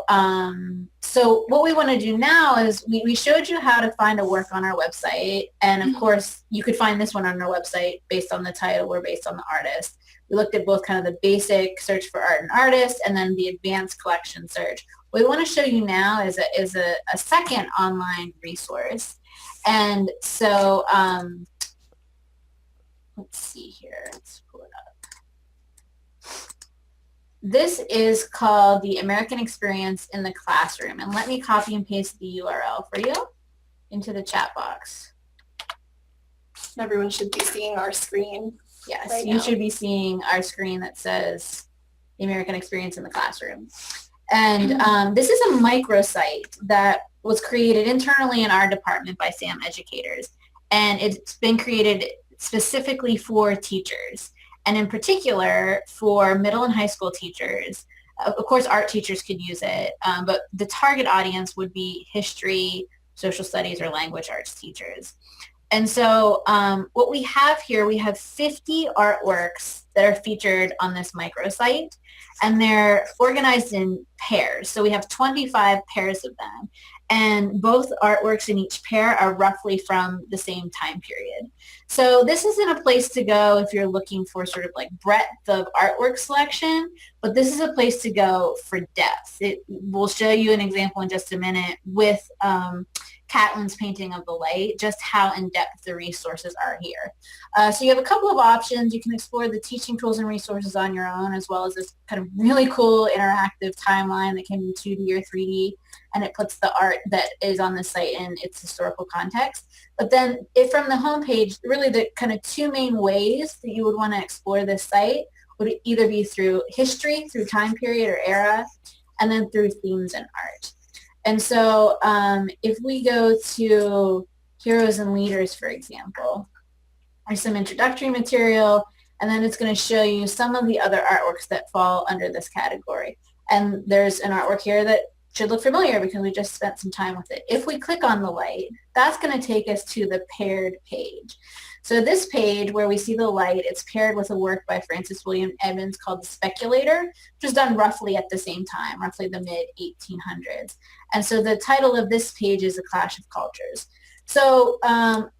so what we want to do now is we showed you how to find a work on our website. And of course, you could find this one on our website based on the title or based on the artist. We looked at both kind of the basic search for art and artist and then the advanced collection search. What we want to show you now is a second online resource. And so let's see here. Let's pull it up. This is called the American Experience in the Classroom. And let me copy and paste the URL for you into the chat box. Everyone should be seeing our screen. Yes, right you now. should be seeing our screen that says the American Experience in the Classroom. And this is a microsite that was created internally in our department by SAM educators. And it's been created specifically for teachers. And in particular, for middle and high school teachers. Of course, art teachers could use it, but the target audience would be history, social studies, or language arts teachers. And so what we have here, we have 50 artworks that are featured on this microsite, and they're organized in pairs. So we have 25 pairs of them, and both artworks in each pair are roughly from the same time period. So this isn't a place to go if you're looking for sort of like breadth of artwork selection, but this is a place to go for depth. We'll show you an example in just a minute with Catlin's painting of the light, just how in-depth the resources are here. So you have a couple of options. You can explore the teaching tools and resources on your own, as well as this kind of really cool interactive timeline that can be 2D or 3D, and it puts the art that is on the site in its historical context. But then from the homepage, really the kind of two main ways that you would want to explore this site would either be through history, through time period or era, and then through themes and art. And so if we go to Heroes and Leaders, for example, there's some introductory material, and then it's going to show you some of the other artworks that fall under this category. And there's an artwork here that should look familiar because we just spent some time with it. If we click on the light, that's going to take us to the paired page. So this page where we see the light, it's paired with a work by Francis William Edmonds called The Speculator, which was done roughly at the same time, roughly the mid-1800s. And so the title of this page is A Clash of Cultures. So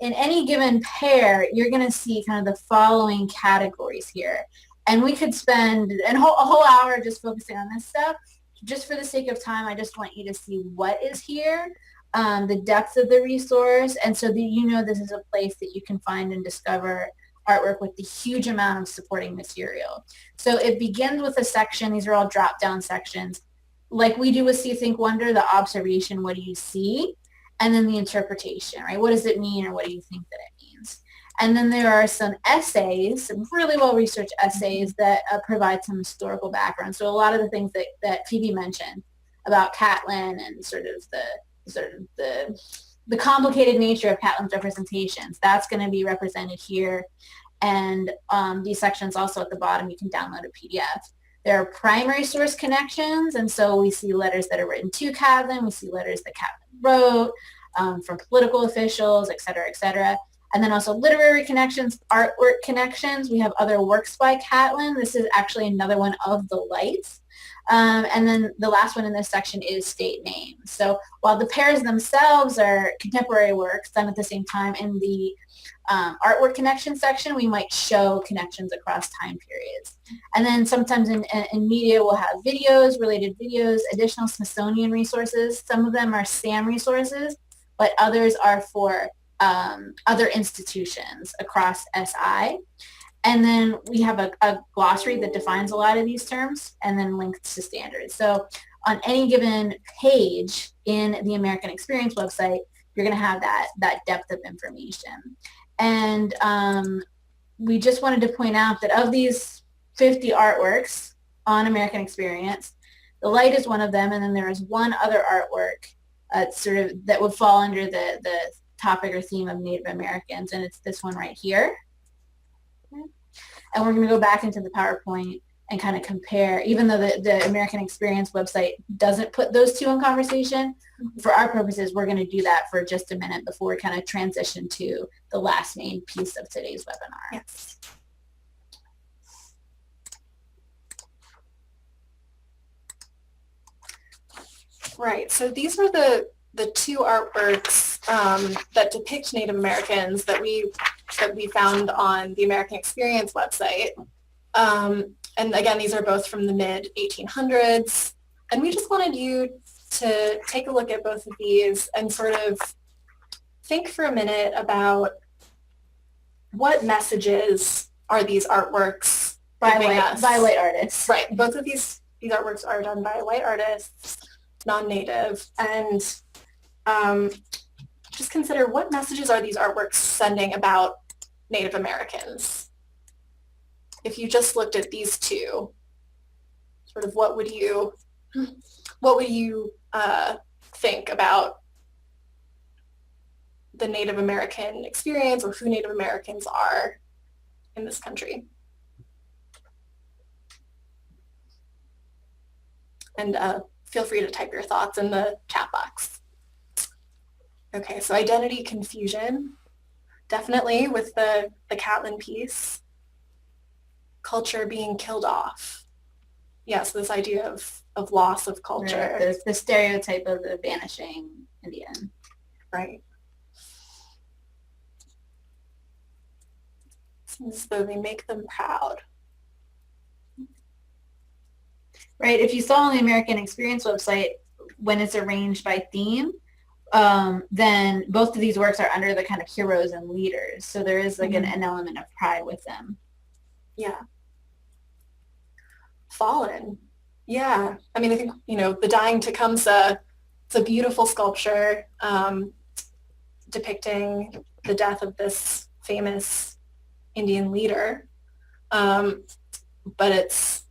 in any given pair, you're going to see kind of the following categories here. And we could spend a whole hour just focusing on this stuff. Just for the sake of time, I just want you to see what is here, the depth of the resource, and so that you know this is a place that you can find and discover artwork with the huge amount of supporting material. So it begins with a section. These are all drop-down sections. Like we do with See, Think, Wonder, the observation, what do you see? And then the interpretation, right? What does it mean, or what do you think that it means? And then there are some essays, some really well-researched essays that provide some historical background. So a lot of the things that Phoebe mentioned about Catlin and sort of the complicated nature of Catlin's representations, that's going to be represented here. And these sections also at the bottom, you can download a PDF. There are primary source connections, and so we see letters that are written to Catlin, we see letters that Catlin wrote from political officials, et cetera, et cetera. And then also literary connections, artwork connections. We have other works by Catlin. This is actually another one of the lights. And then the last one in this section is state names. So while the pairs themselves are contemporary works done at the same time, in the artwork connection section, we might show connections across time periods. And then sometimes in media, we'll have videos, related videos, additional Smithsonian resources. Some of them are SAM resources, but others are for other institutions across SI. And then we have a glossary that defines a lot of these terms, and then links to standards. So on any given page in the American Experience website, you're going to have that depth of information. And we just wanted to point out that of these 50 artworks on American Experience, the light is one of them, and then there is one other artwork sort of that would fall under the topic or theme of Native Americans, and it's this one right here. Okay. And we're going to go back into the PowerPoint and kind of compare, even though the American Experience website doesn't put those two in conversation, for our purposes, we're going to do that for just a minute before we kind of transition to the last main piece of today's webinar. Yes. Right. So these are the two artworks that depict Native Americans that we found on the American Experience website. And again, these are both from the mid 1800s. And we just wanted you to take a look at both of these and sort of think for a minute about what messages are these artworks giving us. By white artists. Right. Both of these artworks are done by white artists, non-native, and just consider what messages are these artworks sending about Native Americans. If you just looked at these two, sort of what would you think about the Native American experience or who Native Americans are in this country? And feel free to type your thoughts in the chat box. Okay, so identity confusion, definitely with the Catlin piece. Culture being killed off. Yes, this idea of loss of culture. Right. The stereotype of the vanishing Indian. Right. Seems as though they make them proud. Right. If you saw on the American Experience website, when it's arranged by theme, then both of these works are under the kind of heroes and leaders. So there is like an element of pride with them. Yeah. Fallen. Yeah. I mean, I think, the Dying Tecumseh, it's a beautiful sculpture depicting the death of this famous Indian leader. But it's,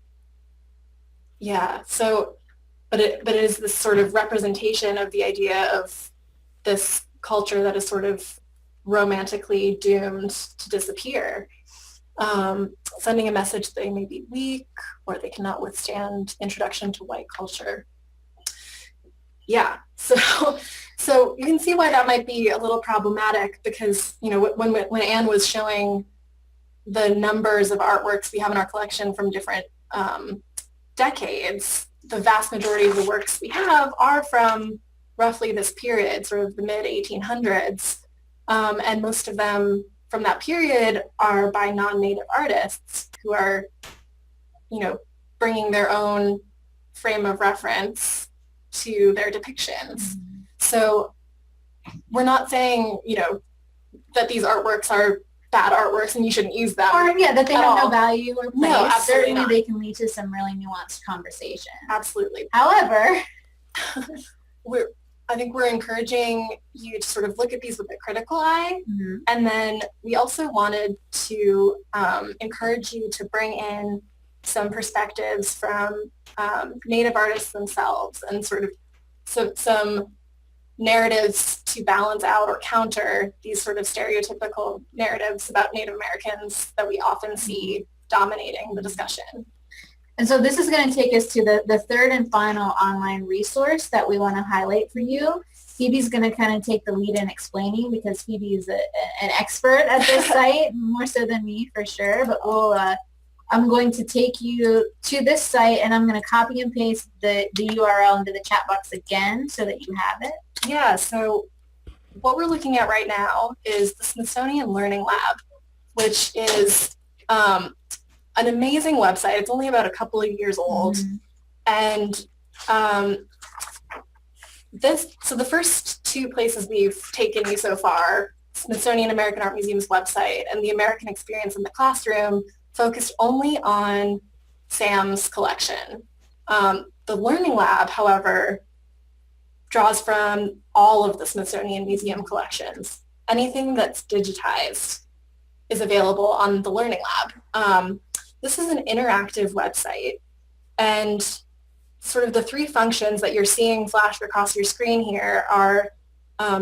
yeah, so, but it is this sort of representation of the idea of this culture that is sort of romantically doomed to disappear. Sending a message that they may be weak or they cannot withstand introduction to white culture. Yeah, so you can see why that might be a little problematic because, when Anne was showing the numbers of artworks we have in our collection from different decades, the vast majority of the works we have are from roughly this period, sort of the mid-1800s, and most of them from that period are by non-native artists who are, bringing their own frame of reference to their depictions. So we're not saying, that these artworks are bad artworks and you shouldn't use them. Or, that they have no value or place. No, absolutely Certainly not. they can lead to some really nuanced conversation. Absolutely. However, I think we're encouraging you to sort of look at these with a critical eye. And then we also wanted to encourage you to bring in some perspectives from Native artists themselves and sort of some narratives to balance out or counter these sort of stereotypical narratives about Native Americans that we often see dominating the discussion. And so this is going to take us to the third and final online resource that we want to highlight for you. Phoebe's going to kind of take the lead in explaining because Phoebe is an expert at this site, more so than me for sure. But I'm going to take you to this site and I'm going to copy and paste the URL into the chat box again so that you have it. Yeah, so what we're looking at right now is the Smithsonian Learning Lab, which is an amazing website. It's only about a couple of years old. And so the first two places we've taken you so far, Smithsonian American Art Museum's website and the American Experience in the Classroom, focused only on Sam's collection. The Learning Lab, however, draws from all of the Smithsonian Museum collections. Anything that's digitized is available on the Learning Lab. This is an interactive website, and sort of the three functions that you're seeing flashed across your screen here are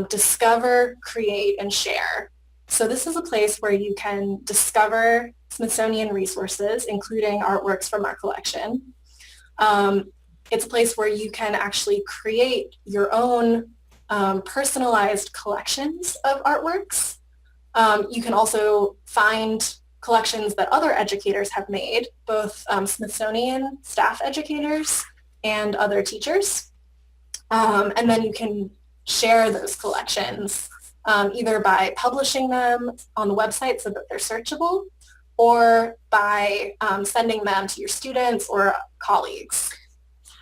discover, create, and share. So this is a place where you can discover Smithsonian resources, including artworks from our collection. It's a place where you can actually create your own personalized collections of artworks. You can also find collections that other educators have made, both Smithsonian staff educators and other teachers. And then you can share those collections either by publishing them on the website so that they're searchable, or by sending them to your students or colleagues.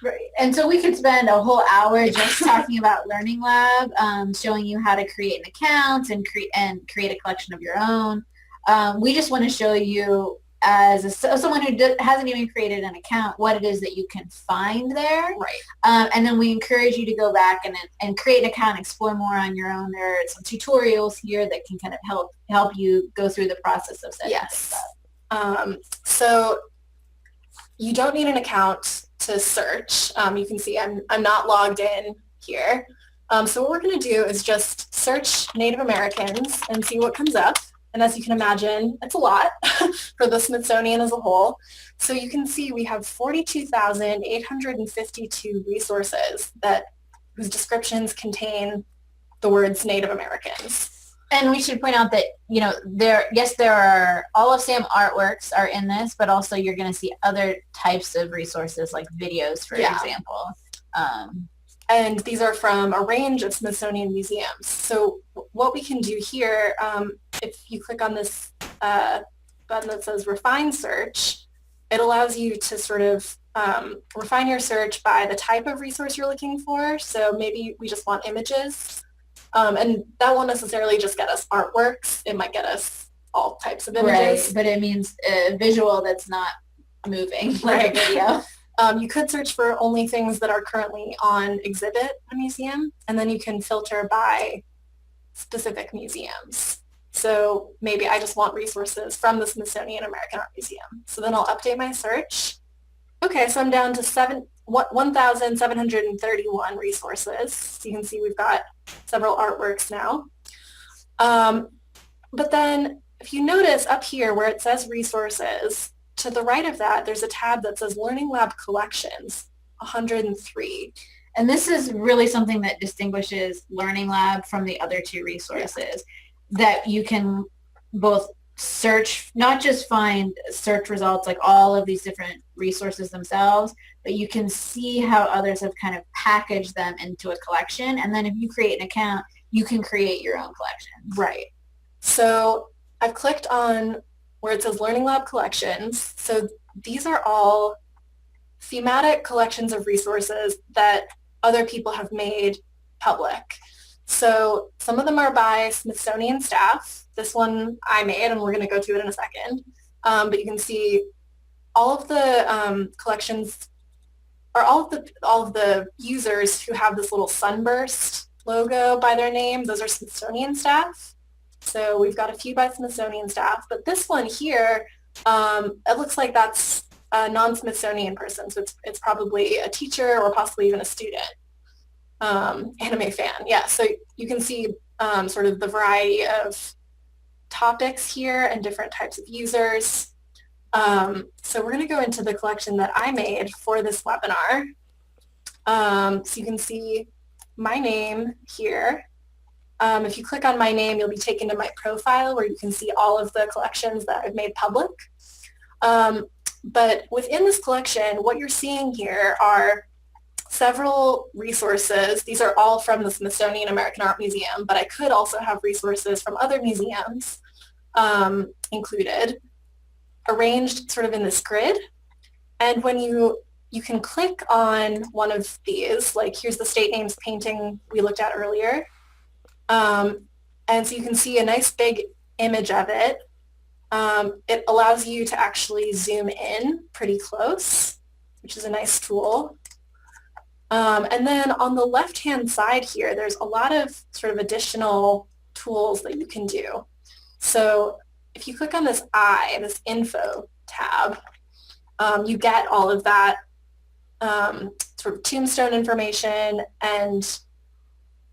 Right. And so we could spend a whole hour just talking about Learning Lab, showing you how to create an account and create a collection of your own. We just want to show you, as someone who hasn't even created an account, what it is that you can find there. Right. And then we encourage you to go back and create an account, explore more on your own. There are some tutorials here that can kind of help you go through the process of setting things up. So you don't need an account to search. You can see I'm not logged in here. So what we're going to do is just search Native Americans and see what comes up. And as you can imagine, it's a lot for the Smithsonian as a whole. So you can see we have 42,852 resources whose descriptions contain the words Native Americans. And we should point out that, there are, all of SAM artworks are in this, but also you're going to see other types of resources like videos, for example. And these are from a range of Smithsonian museums. So what we can do here, if you click on this button that says Refine Search, it allows you to sort of refine your search by the type of resource you're looking for. So maybe we just want images. And that won't necessarily just get us artworks. It might get us all types of images. Right, but it means a visual that's not moving, like a video. You could search for only things that are currently on exhibit at a museum, and then you can filter by specific museums. So maybe I just want resources from the Smithsonian American Art Museum. So then I'll update my search. Okay, so I'm down to 1,731 resources. So you can see we've got several artworks now. But then if you notice up here where it says resources, to the right of that, there's a tab that says Learning Lab Collections, 103. And this is really something that distinguishes Learning Lab from the other two resources, that you can both search, not just find search results like all of these different resources themselves, but you can see how others have kind of packaged them into a collection. And then if you create an account, you can create your own collection. Right. So I've clicked on where it says Learning Lab Collections. So these are all thematic collections of resources that other people have made public. So some of them are by Smithsonian staff. This one I made, and we're going to go to it in a second. But you can see all of the collections, or all of the users who have this little sunburst logo by their name. Those are Smithsonian staff. So we've got a few by Smithsonian staff, but this one here, it looks like that's a non-Smithsonian person. So it's probably a teacher or possibly even a student, anime fan. Yeah, so you can see sort of the variety of topics here and different types of users. So we're going to go into the collection that I made for this webinar. So you can see my name here. If you click on my name, you'll be taken to my profile where you can see all of the collections that I've made public. But within this collection, what you're seeing here are several resources. These are all from the Smithsonian American Art Museum, but I could also have resources from other museums included, arranged sort of in this grid. And when you can click on one of these, like here's the State Names painting we looked at earlier. And so you can see a nice big image of it. It allows you to actually zoom in pretty close, which is a nice tool. And then on the left-hand side here, there's a lot of sort of additional tools that you can do. So if you click on this this info tab, you get all of that sort of tombstone information and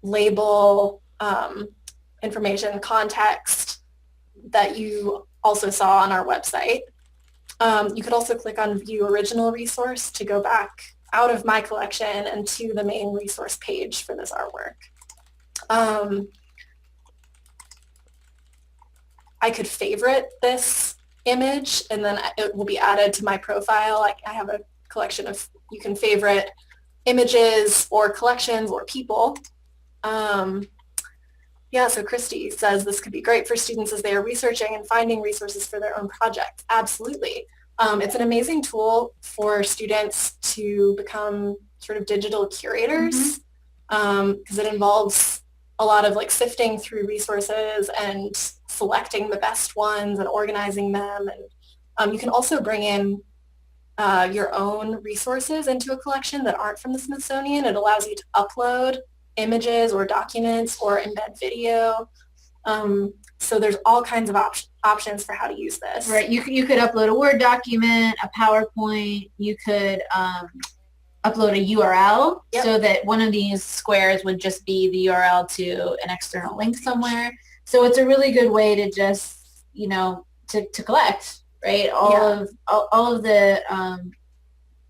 label information, context that you also saw on our website. You could also click on View Original Resource to go back out of my collection and to the main resource page for this artwork. I could favorite this image and then it will be added to my profile. I have a collection of, you can favorite images or collections or people. Yeah, so Christy says this could be great for students as they are researching and finding resources for their own projects. Absolutely. It's an amazing tool for students to become sort of digital curators because it involves a lot of like sifting through resources and selecting the best ones and organizing them. And you can also bring in your own resources into a collection that aren't from the Smithsonian. It allows you to upload images or documents or embed video. So there's all kinds of options for how to use this. Right. You could upload a Word document, a PowerPoint. You could upload a URL so that one of these squares would just be the URL to an external link somewhere. So it's a really good way to just, to collect, right? All of the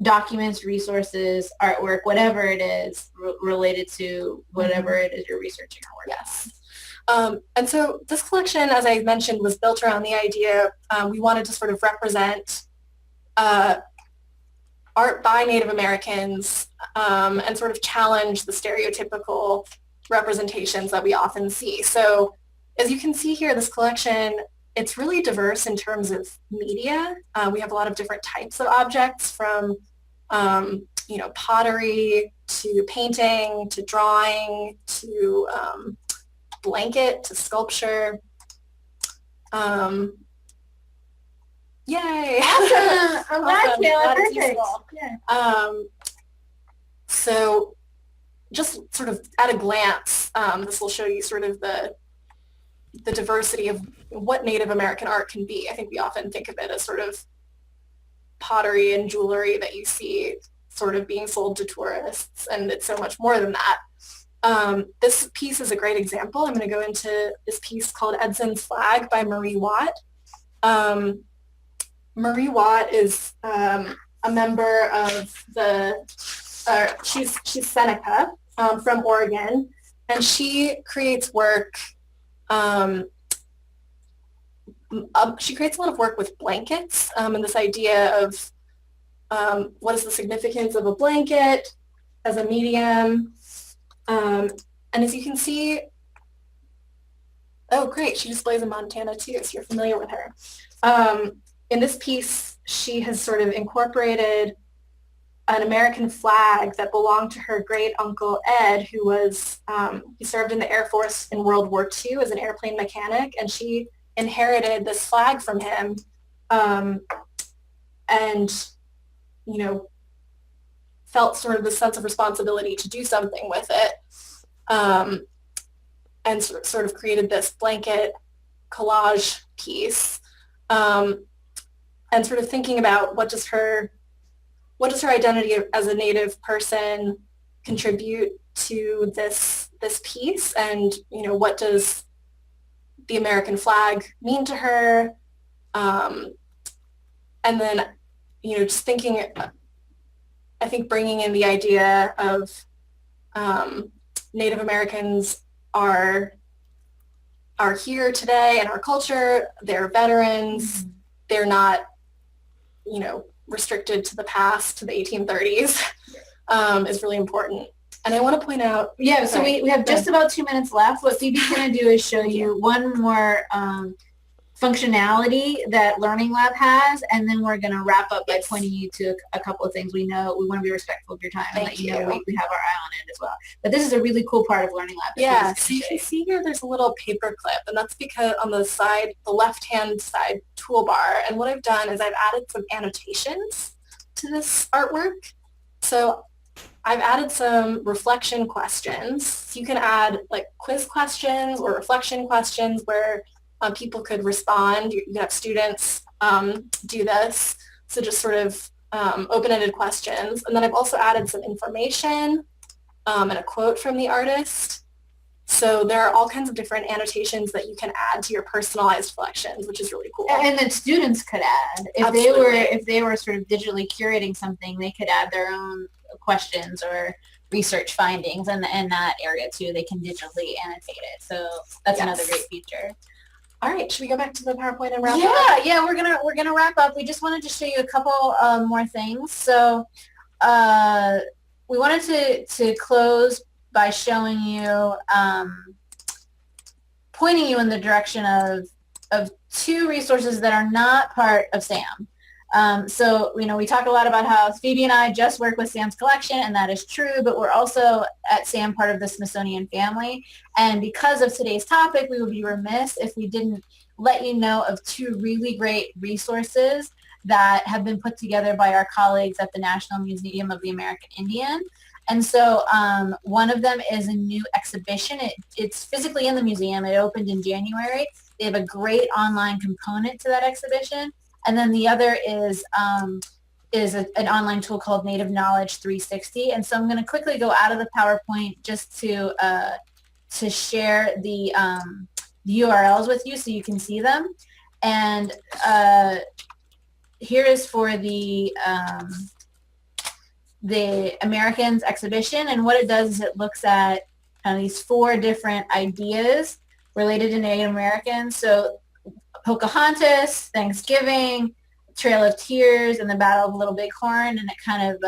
documents, resources, artwork, whatever it is related to whatever it is you're researching or working on. And so this collection, as I mentioned, was built around the idea we wanted to sort of represent art by Native Americans and sort of challenge the stereotypical representations that we often see. So as you can see here, this collection, it's really diverse in terms of media. We have a lot of different types of objects from, pottery to painting to drawing to blanket to sculpture. Yay! Awesome! I'm glad, Taylor. Perfect. Yeah. So just sort of at a glance, this will show you sort of the diversity of what Native American art can be. I think we often think of it as sort of pottery and jewelry that you see sort of being sold to tourists, and it's so much more than that. This piece is a great example. I'm going to go into this piece called Edson's Flag by Marie Watt. Marie Watt is a member of she's Seneca from Oregon, and she creates work. She creates a lot of work with blankets and this idea of what is the significance of a blanket as a medium. And as you can see, oh great, she displays in Montana too, so you're familiar with her. In this piece, she has sort of incorporated an American flag that belonged to her great uncle Ed, who was, he served in the Air Force in World War II as an airplane mechanic, and she inherited this flag from him and, felt sort of the sense of responsibility to do something with it and sort of created this blanket collage piece. And sort of thinking about what does her identity as a Native person contribute to this piece, and what does the American flag mean to her, and then just thinking, I think bringing in the idea of Native Americans are here today in our culture. They're veterans. They're not restricted to the past, to the 1830s, is really important. And I want to point out... Yeah, so we have just about 2 minutes left. What Phoebe's going to do is show you one more functionality that Learning Lab has, and then we're going to wrap up by pointing you to a couple of things. We want to be respectful of your time and let you know we have our eye on it as well. But this is a really cool part of Learning Lab. Yeah, so you can see here there's a little paper clip, and that's because on the side, the left-hand side toolbar, and what I've done is I've added some annotations to this artwork. So I've added some reflection questions. So you can add like quiz questions or reflection questions where people could respond. You can have students do this. So just sort of open-ended questions. And then I've also added some information and a quote from the artist. So there are all kinds of different annotations that you can add to your personalized collections, which is really cool. And then students could add. If they were sort of digitally curating something, they could add their own questions or research findings in that area too. They can digitally annotate it. So that's another great feature. All right, should we go back to the PowerPoint and wrap up? Yeah, we're gonna wrap up. We just wanted to show you a couple more things. So we wanted to close by showing you, pointing you in the direction of two resources that are not part of SAM. So, we talk a lot about how Phoebe and I just work with SAM's collection, and that is true, but we're also at SAM part of the Smithsonian family. And because of today's topic, we would be remiss if we didn't let you know of two really great resources that have been put together by our colleagues at the National Museum of the American Indian. And so one of them is a new exhibition. It's physically in the museum. It opened in January. They have a great online component to that exhibition. And then the other is an online tool called Native Knowledge 360. And so I'm going to quickly go out of the PowerPoint just to share the URLs with you so you can see them. And here is for the Americans exhibition, and what it does is it looks at kind of these four different ideas related to Native Americans. So Pocahontas, Thanksgiving, Trail of Tears, and the Battle of Little Bighorn, and it kind of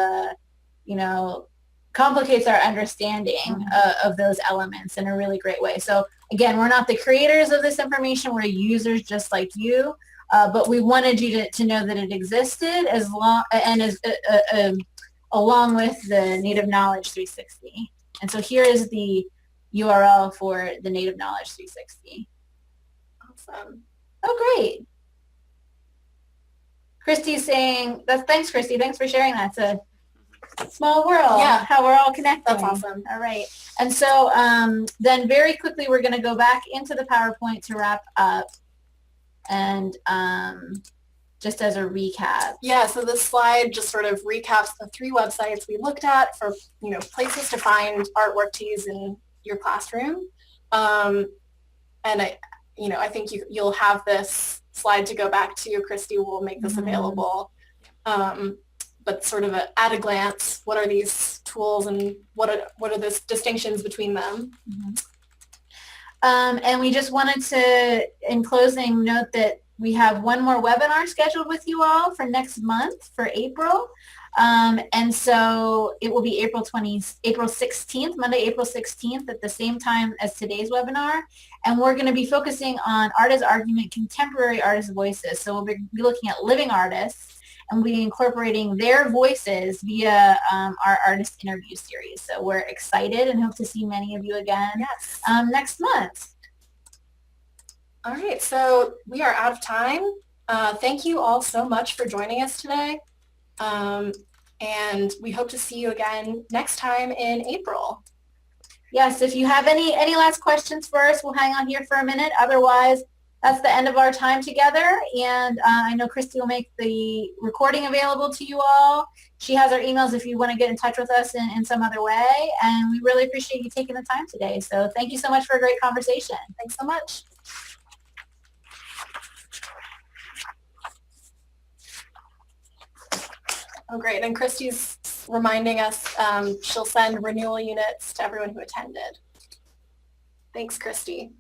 complicates our understanding of those elements in a really great way. So again, we're not the creators of this information, we're users just like you, but we wanted you to know that it existed along with the Native Knowledge 360. And so here is the URL for the Native Knowledge 360. Awesome. Oh, great. Christy's saying, thanks, Christy. Thanks for sharing that. It's a small world. Yeah. How we're all connected. That's awesome. All right. And so then very quickly, we're going to go back into the PowerPoint to wrap up. And just as a recap. Yeah, so this slide just sort of recaps the three websites we looked at for, places to find artwork to use in your classroom. And I think you'll have this slide to go back to. Christy will make this available. But sort of at a glance, what are these tools and what are the distinctions between them? And we just wanted to, in closing, note that we have one more webinar scheduled with you all for next month, for April. And so it will be April 16th, Monday, April 16th at the same time as today's webinar. And we're going to be focusing on Art as Argument, Contemporary Artist Voices. So we'll be looking at living artists, and we'll be incorporating their voices via our artist interview series. So we're excited and hope to see many of you again next month. All right, so we are out of time. Thank you all so much for joining us today. And we hope to see you again next time in April. Yes, if you have any last questions for us, we'll hang on here for a minute. Otherwise, that's the end of our time together. And I know Christy will make the recording available to you all. She has our emails if you want to get in touch with us in some other way. And we really appreciate you taking the time today. So thank you so much for a great conversation. Thanks so much. Oh, great. And Christy's reminding us she'll send renewal units to everyone who attended. Thanks, Christy.